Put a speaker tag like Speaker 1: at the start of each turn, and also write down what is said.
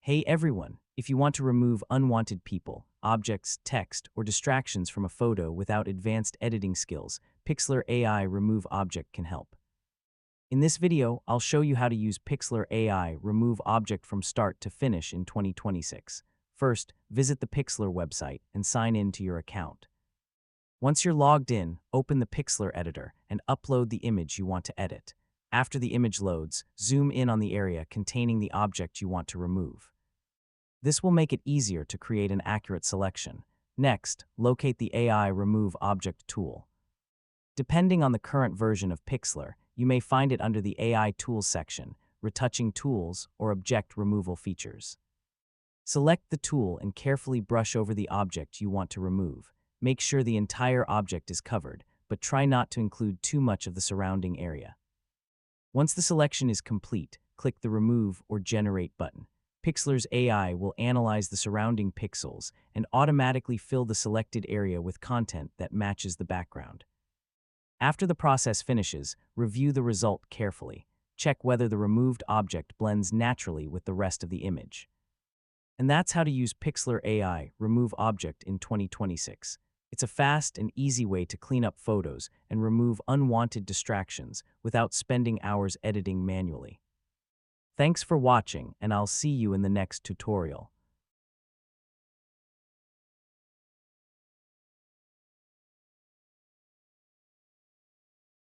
Speaker 1: Hey everyone, if you want to remove unwanted people, objects, text, or distractions from a photo without advanced editing skills, Pixlr AI Remove Object can help. In this video, I'll show you how to use Pixlr AI Remove Object from start to finish in 2026. First, visit the Pixlr website and sign in to your account. Once you're logged in, open the Pixlr editor and upload the image you want to edit. After the image loads, zoom in on the area containing the object you want to remove. This will make it easier to create an accurate selection. Next, locate the AI Remove Object tool. Depending on the current version of Pixlr, you may find it under the AI Tools section, Retouching Tools, or Object Removal Features. Select the tool and carefully brush over the object you want to remove. Make sure the entire object is covered, but try not to include too much of the surrounding area. Once the selection is complete, click the Remove or Generate button. Pixlr's AI will analyze the surrounding pixels and automatically fill the selected area with content that matches the background. After the process finishes, review the result carefully. Check whether the removed object blends naturally with the rest of the image. And that's how to use Pixlr AI Remove Object in 2026. It's a fast and easy way to clean up photos and remove unwanted distractions without spending hours editing manually. Thanks for watching, and I'll see you in the next tutorial.